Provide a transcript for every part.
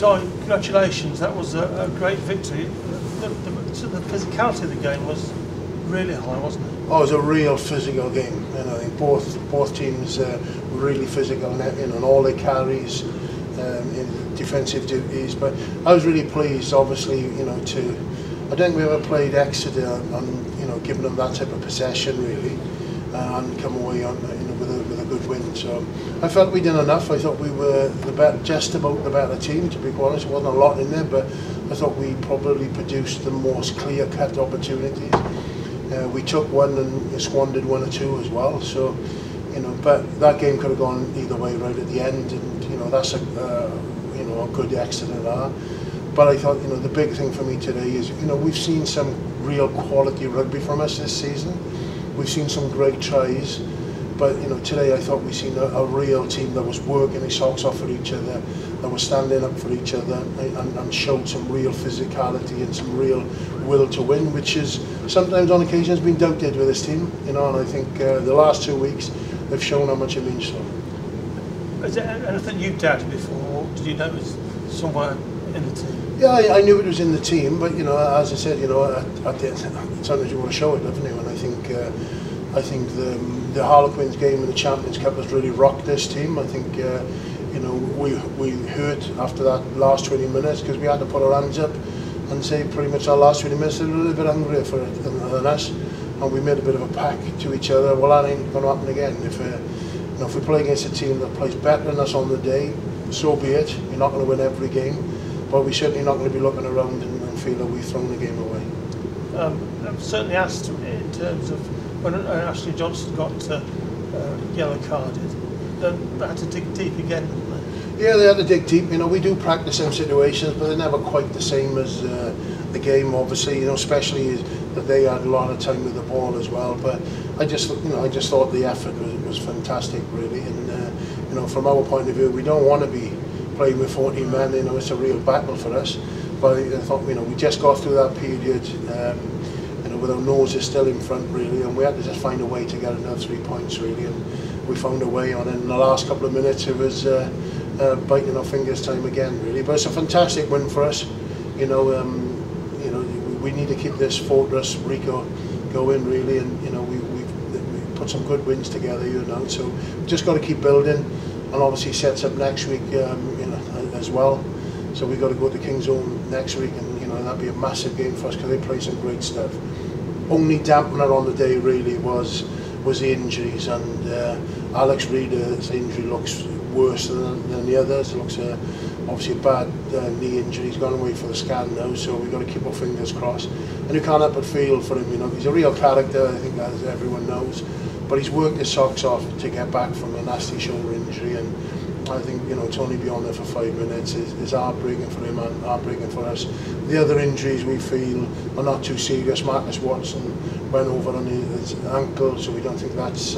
Dai, congratulations, that was a great victory. The physicality of the game was really high, wasn't it? Oh, it was a real physical game. You know, I think both teams were really physical, and all their carries in defensive duties. But I was really pleased, obviously, you know, I don't think we ever played Exeter on, you know, giving them that type of possession really, and come away on, you know, with a good win. So I felt we did enough. I thought we were just about the better team, to be honest. There wasn't a lot in there, but I thought we probably produced the most clear-cut opportunities. We took one and squandered one or two as well. So, you know, but that game could have gone either way right at the end, and you know that's you know, a good Exeter are. But I thought, you know, the big thing for me today is, you know, we've seen some real quality rugby from us this season. We've seen some great tries, but you know, today I thought we've seen a real team that was working their socks off for each other, that was standing up for each other, and showed some real physicality and some real will to win, which is sometimes on occasions been doubted with this team. You know, and I think the last 2 weeks they've shown how much it means to them. Is there anything you doubted before, or did you know it was somewhere in the team? Yeah, I knew it was in the team, but you know, as I said, you know, sometimes you want to show it, haven't you? And I think the Harlequins game in the Champions Cup has really rocked this team. I think you know, we hurt after that last 20 minutes because we had to put our hands up and say pretty much our last 20 minutes they're a little bit hungrier for it than us, and we made a bit of a pack to each other. Well, that ain't going to happen again. You know, if we play against a team that plays better than us on the day, so be it. You're not going to win every game. But we're certainly not going to be looking around and feel that we've thrown the game away. I'm certainly asked in terms of when Ashley Johnson got yellow carded, they had to dig deep again, didn't they? Yeah, they had to dig deep. You know, we do practice some situations, but they're never quite the same as the game, obviously. You know, especially that they had a lot of time with the ball as well. But I just thought the effort was fantastic, really. And you know, from our point of view, we don't want to be playing with 14 men, you know, it's a real battle for us. But I thought, you know, we just got through that period, you know, with our noses still in front, really, and we had to just find a way to get another 3 points, really, and we found a way on it. In the last couple of minutes, it was biting our fingers time again, really. But it's a fantastic win for us. You know, we need to keep this fortress Ricoh going, really, and you know, we've put some good wins together, you know, so we've just got to keep building. And obviously sets up next week, you know, as well. So we've got to go to King's Own next week, and you know, that'd be a massive game for us because they play some great stuff. Only dampener on the day really was the injuries, and Alex Reeder's injury looks worse than the others. It looks obviously a bad knee injury. He's gone away for the scan now, so we've got to keep our fingers crossed. And you can't help but feel for him. You know, he's a real character, I think, as everyone knows. But he's worked his socks off to get back from a nasty shoulder injury, and I think, you know, to only be on there for 5 minutes is heartbreaking for him and heartbreaking for us. The other injuries we feel are not too serious. Marcus Watson went over on his ankle, so we don't think that's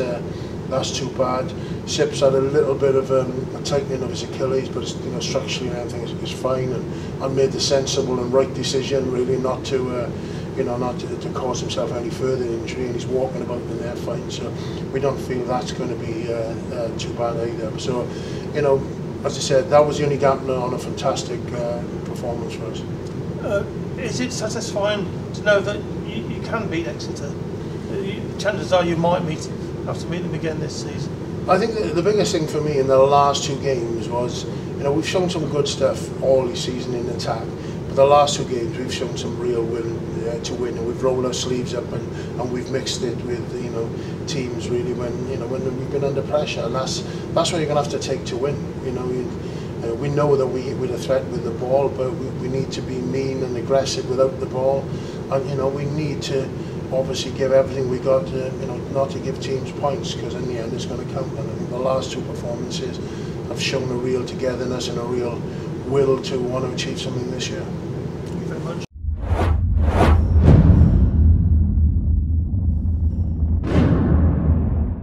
too bad. Sips had a little bit of a tightening of his Achilles, but you know, structurally everything is fine, and made the sensible and right decision, really, not to you know, not to cause himself any further injury, and he's walking about in there fine, so we don't feel that's going to be too bad either. So, you know, as I said, that was the only dampener on a fantastic performance for us. Is it satisfying to know that you can beat Exeter? Chances are you might have to meet them again this season. I think the biggest thing for me in the last 2 games was, you know, we've shown some good stuff all this season in attack, but the last 2 games we've shown some real will to win, and we've rolled our sleeves up and we've mixed it with, you know, teams really when we've been under pressure, and that's what you're going to have to take to win. You know, we know that we're a threat with the ball, but we need to be mean and aggressive without the ball, and you know, we need to obviously give everything we got, you know, not to give teams points, because in the end it's going to count. And I think the last 2 performances have shown a real togetherness and a real will to want to achieve something this year.